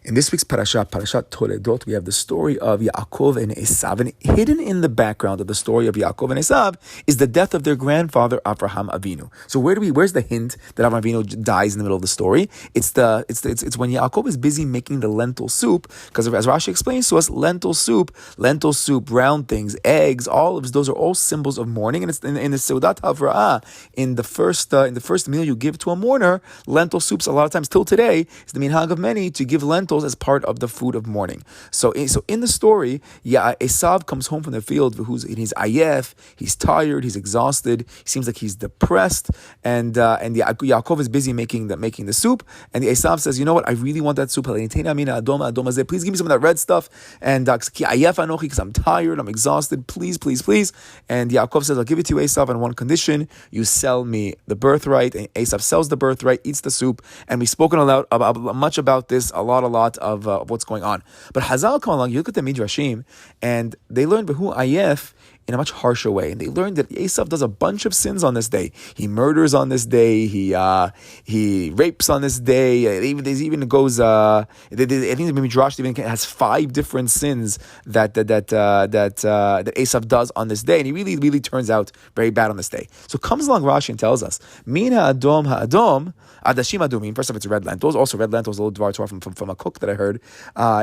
In this week's parashat Toldot, we have the story of Yaakov and Eisav, and hidden in the background of the story of Yaakov and Eisav is the death of their grandfather Avraham Avinu. So where's the hint that Avraham Avinu dies in the middle of the story? It's when Yaakov is busy making the lentil soup, because as Rashi explains to us, lentil soup, round things, eggs, olives, those are all symbols of mourning, and it's in the Seudat Havra'ah, in the first meal you give to a mourner, lentil soups a lot of times till today is the minhag of many to give lentils as part of the food of mourning. So in the story, Eisav comes home from the field, he's ayef, he's tired, he's exhausted, he seems like he's depressed, and Yaakov is busy making the soup, and the Eisav says, you know what, I really want that soup, please give me some of that red stuff, and because I'm tired, I'm exhausted, please. And Yaakov says, I'll give it to you, Eisav, on one condition: you sell me the birthright. And Eisav sells the birthright, eats the soup, and we've spoken much about this, a lot of what's going on. But Hazal come along, you look at the Midrashim, and they learn Behu Ayef in a much harsher way. And they learned that Eisav does a bunch of sins on this day. He murders on this day. He rapes on this day. I think the Midrash even has 5 different sins that Eisav does on this day, and he really turns out very bad on this day. So comes along Rashi and tells us, Min ha'adom adashim adumim. First off, it's red lentils. Also, red lentils, a little dvar Torah from a cook that I heard,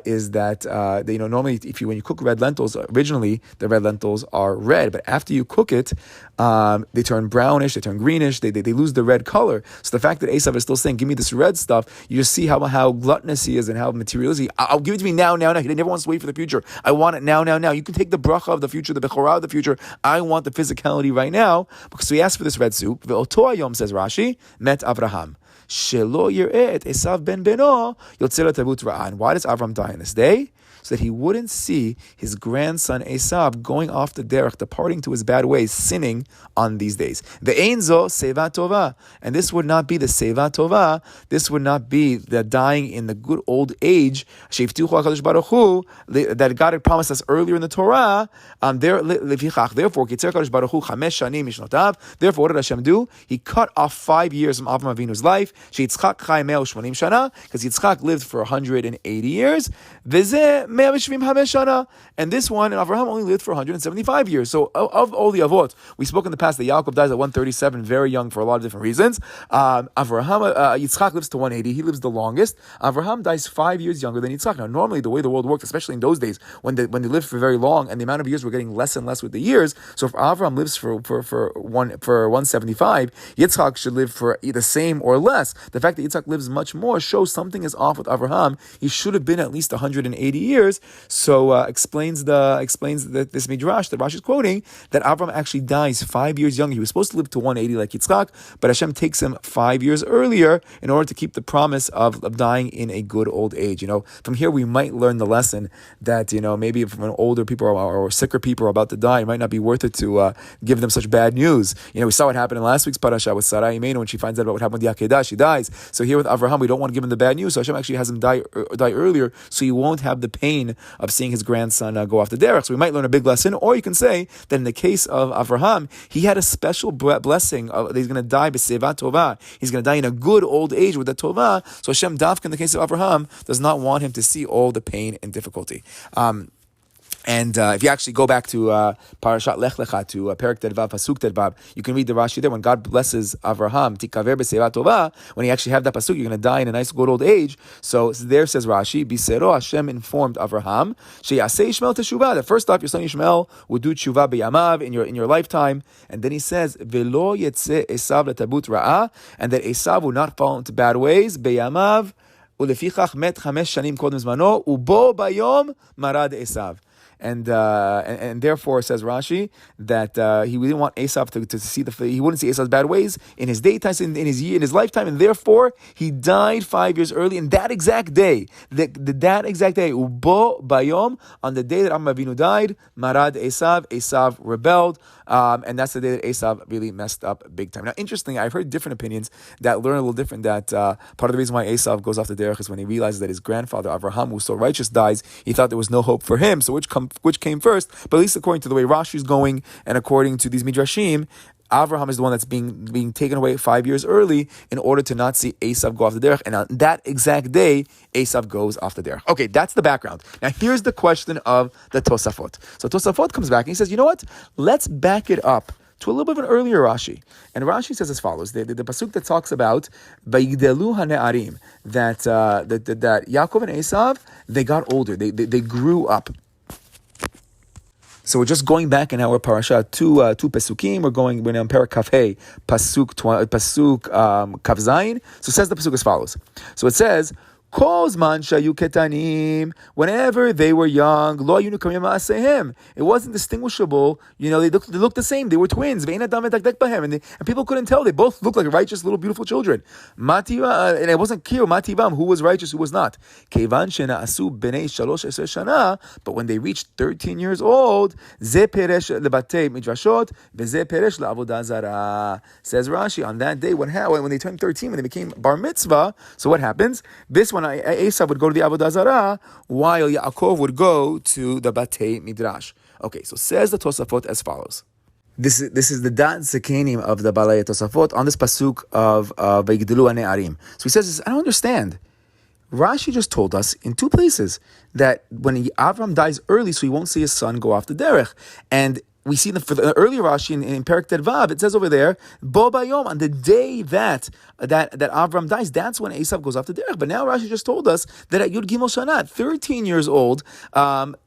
is that normally when you cook red lentils, originally the red lentils are red, but after you cook it, they turn brownish, they turn greenish, they lose the red color. So the fact that Eisav is still saying, give me this red stuff, you just see how gluttonous he is and how materialistic. I'll give it to me now. He never wants to wait for the future. I want it now. You can take the bracha of the future, the bechorah of the future. I want the physicality right now. So he asked for this red soup. Ve'oto hayom, says Rashi, met Avraham. Shelo yireh et Eisav ben beno yotzeh latavut ra'ah. And why does Avram die on this day? So that he wouldn't see his grandson Eisav going off the derech, departing to his bad ways, sinning on these days. Ve'einzo seva tova, and this would not be the seva tova. This would not be the dying in the good old age sheiftuchu HaKadosh Baruch Hu that God had promised us earlier in the Torah. Therefore, kitzer HaKadosh Baruch Hu 5 shanim mishnotav. Therefore, what did Hashem do? He cut off 5 years from Avram Avinu's life. Sheyitzchak chai 180 shana, because Yitzchak lived for 180 years. V'zeh and this one, and Avraham only lived for 175 years. So of all the avot, we spoke in the past that Yaakov dies at 137, very young for a lot of different reasons. Yitzchak lives to 180, he lives the longest. Avraham dies 5 years younger than Yitzchak. Now, normally the way the world worked, especially in those days, when they lived for very long, and the amount of years were getting less and less with the years, so if Avraham lives for 175, Yitzchak should live for the same or less. The fact that Yitzchak lives much more shows something is off with Avraham. He should have been at least 180 years. So explains this midrash that Rashi is quoting, that Avram actually dies 5 years younger. He was supposed to live to 180 like Yitzchak, but Hashem takes him 5 years earlier in order to keep the promise of dying in a good old age. From here we might learn the lesson that maybe if when older people or sicker people are about to die, it might not be worth it to give them such bad news. We saw what happened in last week's parasha with Sarah Imenu when she finds out about what happened with Yakedah, she dies. So here with Avraham, we don't want to give him the bad news, so Hashem actually has him die earlier, so he won't have the pain of seeing his grandson go off the derech. So we might learn a big lesson, or you can say that in the case of Avraham, he had a special blessing that he's going to die b'seva tova. He's going to die in a good old age with the tova. So Hashem dafka in the case of Avraham does not want him to see all the pain and difficulty. And if you actually go back to Parashat Lech Lecha, to Perek Tedvav, Pasuk Tedvav, you can read the Rashi there. When God blesses Avraham, Tikaver b'seva tova, when he actually have that pasuk, you're going to die in a nice good old age. So there says Rashi, Bisero, Hashem informed Avraham, Sheyaseh Yishmael teshuvah, that first off, your son Yishmael would do teshuvah b'yamav in your lifetime. And then he says, Velo yetzeh Eisav letabut ra'ah, and that Eisav will not fall into bad ways, b'yamav, ulefichach met 5 shanim kodem zmano, ubo bayom marad Eisav. And therefore, says Rashi, that he didn't want Eisav to see he wouldn't see Esav's bad ways in his daytime, in his lifetime, and therefore he died 5 years early. In that exact day, that exact day, Ubo Bayom, on the day that Avraham Avinu died, Marad Eisav rebelled, and that's the day that Eisav really messed up big time. Now, interesting, I've heard different opinions that learn a little different. That part of the reason why Eisav goes off the derech is when he realizes that his grandfather Avraham, who was so righteous, dies. He thought there was no hope for him. So which came first? But at least according to the way Rashi is going, and according to these midrashim, Avraham is the one that's being taken away 5 years early in order to not see Eisav go off the derech. And on that exact day, Eisav goes off the derech. Okay, that's the background. Now here's the question of the Tosafot. So Tosafot comes back and he says, you know what? Let's back it up to a little bit of an earlier Rashi. And Rashi says as follows, the pasuk that talks about Vayigdelu hane'arim, that Yaakov and Eisav, they got older, they grew up. So we're just going back in our parasha two pesukim. We're in Parak Kaf Hey, pasuk Kaf Zayin. So it says the pasuk as follows. So it says, Kozman shayu ketanim, whenever they were young, lo yunu kamim ma'asehim. It wasn't distinguishable. You know, they looked the same. They were twins. Ve'en adam medakdek bahem, and people couldn't tell. They both looked like righteous, little, beautiful children. Mativa, and it wasn't clear mativam, who was righteous, who was not. Kevan shena asu b'nei shalosh eser shana, but when they reached 13 years old, ze peresh lebatei midrashot, veze peresh le'avodah zara. Says Rashi, on that day, when they turned 13, when they became bar mitzvah, so what happens? This one, Eisav would go to the Avodah Zarah, while Yaakov would go to the Batei Midrash. Okay, so says the Tosafot as follows. This is the Dat Zekenim of the Balei Tosafot on this pasuk of Vayigdelu hane'arim. So he says, I don't understand. Rashi just told us in two places that when Avram dies early, so he won't see his son go off the derech. And we see for the earlier Rashi in Perek Vav, it says over there, Bo Bayom, on the day that Avram dies, that's when Eisav goes off the derech. But now Rashi just told us that at Yud Gimel Shana, 13 years old,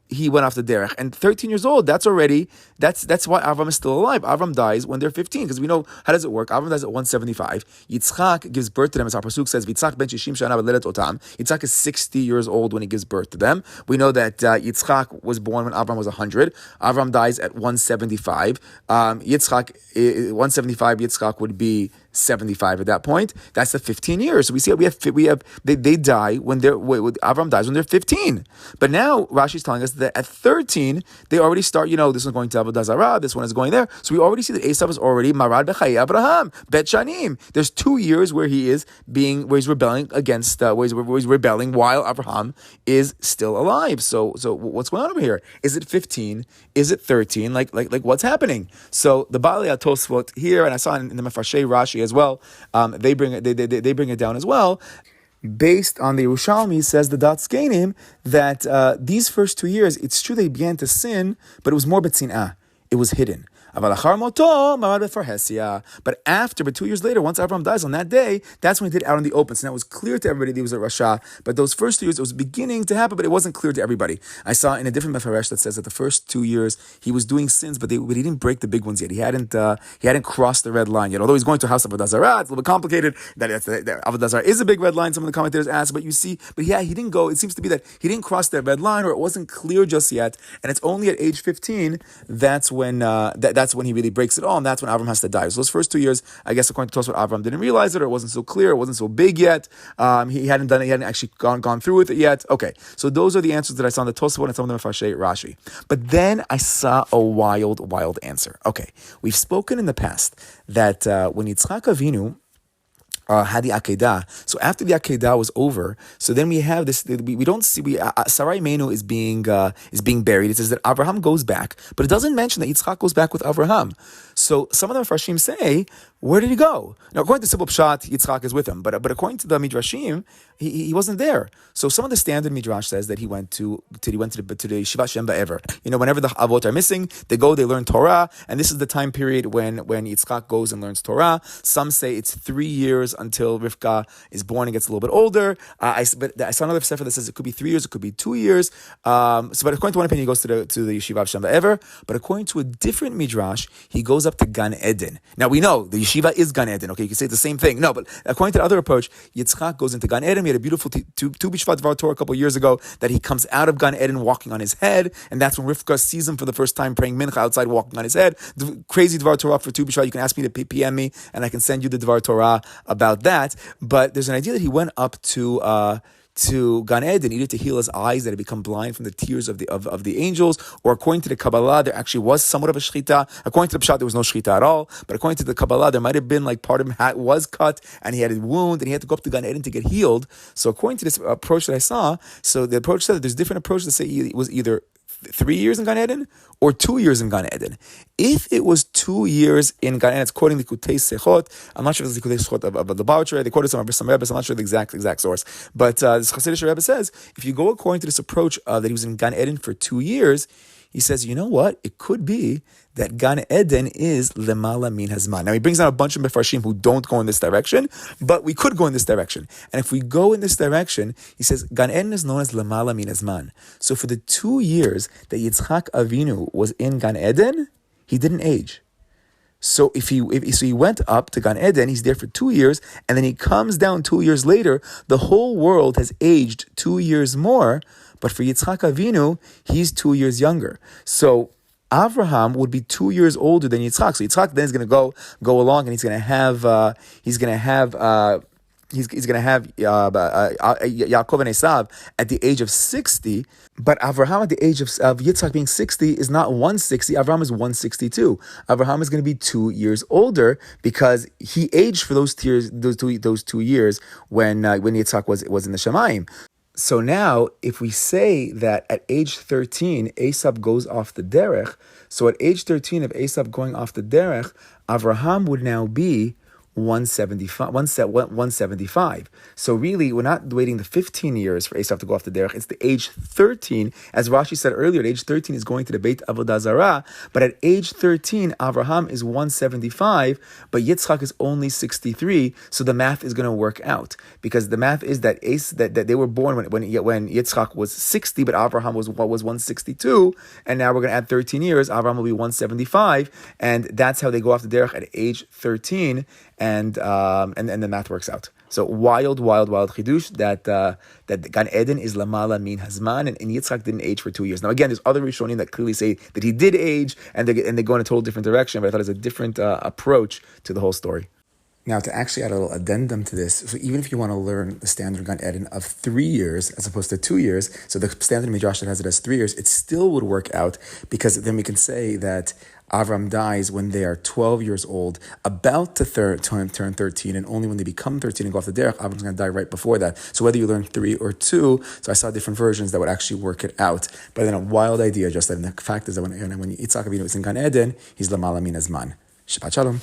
he went off the derech. And 13 years old, that's why Avram is still alive. Avram dies when they're 15, because we know, how does it work? Avram dies at 175. Yitzchak gives birth to them, as our pasuk says, Yitzchak ben shishim shana v'ledet otam. Yitzchak is 60 years old when he gives birth to them. We know that Yitzchak was born when Avram was 100. Avram dies at 175. 175, Yitzchak would be 75 at that point. That's the 15 years. So we see they die when Avram dies when they're 15. But now Rashi is telling us that at 13 they already start. This one's going to Avodah Zarah, this one is going there. So we already see that Eisav is already Marad B'chayei Abraham Bet Shanim. There's 2 years where he's rebelling against where he's rebelling while Abraham is still alive. So what's going on over here? Is it 15? Is it 13? Like what's happening? So the Balei Tosafot here, and I saw in the Mefarshei Rashi as well. They bring it down as well. Based on the Yerushalmi, says the Dat Zekenim, that these first 2 years, it's true they began to sin, but it was more betzin'ah. It was hidden. But after, 2 years later, once Abraham dies on that day, that's when he did it out in the open. So now it was clear to everybody that he was a Rasha. But those first 2 years, it was beginning to happen, but it wasn't clear to everybody. I saw in a different Mefaresh that says that the first 2 years he was doing sins, but he didn't break the big ones yet. He hadn't crossed the red line yet. Although he's going to House of Avodah Zarah, it's a little bit complicated. That Avodah Zarah is a big red line. Some of the commentators ask, but he didn't go. It seems to be that he didn't cross that red line, or it wasn't clear just yet. And it's only at age 15 that's when he really breaks it all, and that's when Avram has to die. So those first 2 years, I guess according to Tosafot, Avram didn't realize it, or it wasn't so clear, it wasn't so big yet. He hadn't done it, he hadn't actually gone through with it yet. Okay, so those are the answers that I saw in the Tosafot and some of them are Mefarshei Rashi. But then I saw a wild answer. Okay, we've spoken in the past that when Yitzchak Avinu had the Akedah. So after the Akedah was over, so then we have this. We don't see. Sarai Menu is being buried. It says that Abraham goes back, but it doesn't mention that Yitzchak goes back with Abraham. So some of the Mefarshim say, where did he go? Now, according to Simple Pshat, Yitzchak is with him, but according to the Midrashim, he wasn't there. So some of the standard Midrash says that he went to the Yeshiva Shem Ba'ever. Whenever the Avot are missing, they learn Torah, and this is the time period when Yitzchak goes and learns Torah. Some say it's 3 years until Rivka is born and gets a little bit older. I saw another sefer that says it could be 3 years, it could be 2 years. But according to one opinion, he goes to the Yeshiva of Shem Ba'ever. But according to a different Midrash, he goes up to Gan Eden. Now we know the Yeshiva is Gan Eden. Okay, you can say it's the same thing. No, but according to the other approach, Yitzchak goes into Gan Eden. We had a beautiful Tu B'Shvat Dvar Torah a couple of years ago that he comes out of Gan Eden walking on his head, and that's when Rivka sees him for the first time praying Mincha outside, walking on his head. The crazy Dvar Torah for Tu B'Shvat. You can ask me to PM me, and I can send you the Dvar Torah about that. But there's an idea that he went up to Gan Eden, needed to heal his eyes that had become blind from the tears of the angels, or according to the Kabbalah, there actually was somewhat of a shechita. According to the Pshat, there was no shechita at all, but according to the Kabbalah, there might have been like part of him was cut, and he had a wound, and he had to go up to Gan Eden to get healed. So according to this approach that I saw, so the approach said that there's different approaches that say it was either 3 years in Gan Eden or 2 years in Gan Eden. If it was 2 years in Gan Eden, it's quoting the Likutei Sechot. I'm not sure if it's the Likutei Sechot of the Boucher. They quoted some Rebbe, so I'm not sure the exact source. But this Hasidic Rebbe says, if you go according to this approach that he was in Gan Eden for 2 years, he says, you know what? It could be that Gan Eden is lemala min hazman. Now he brings out a bunch of mefarshim who don't go in this direction, but we could go in this direction. And if we go in this direction, he says Gan Eden is known as lemala min hazman. So for the 2 years that Yitzchak Avinu was in Gan Eden, he didn't age. So if he went up to Gan Eden, he's there for 2 years, and then he comes down 2 years later. The whole world has aged 2 years more, but for Yitzchak Avinu, he's 2 years younger. So Avraham would be 2 years older than Yitzchak. So Yitzchak then is going to go along, and he's going to have Yaakov and Eisav at the age of 60, but Avraham at the age of Yitzchak being 60 is not 160. Avraham is 162. Avraham is going to be 2 years older because he aged for those 2 years when Yitzchak was in the Shemayim. So now, if we say that at age 13, Eisav goes off the derech, so at age 13 of Eisav going off the derech, Avraham would now be 175. So really, we're not waiting the 15 years for Eisav to go off the derech. It's the age 13, as Rashi said earlier. At age 13 is going to the Beit Avodah Zarah, but at age 13, Avraham is 175, but Yitzchak is only 63. So the math is going to work out because the math is that that they were born when Yitzchak was 60, but Avraham was 162, and now we're going to add 13 years. Avraham will be 175, and that's how they go off the derech at age 13. And the math works out. So wild chidush that Gan Eden is lamala min hazman, and Yitzchak didn't age for 2 years. Now again, there's other Rishonim that clearly say that he did age, and they go in a total different direction. But I thought it was a different approach to the whole story. Now, to actually add a little addendum to this, so even if you want to learn the standard Gan Eden of 3 years as opposed to 2 years, so the standard Midrash that has it as 3 years, it still would work out because then we can say that Avram dies when they are 12 years old, about to turn 13, and only when they become 13 and go off the derech, Avram's going to die right before that. So whether you learn 3 or 2, so I saw different versions that would actually work it out. But then a wild idea, just that the fact is that when Yitzchak Avinu is in Gan Eden, he's lamala min hazman. Shabbat shalom.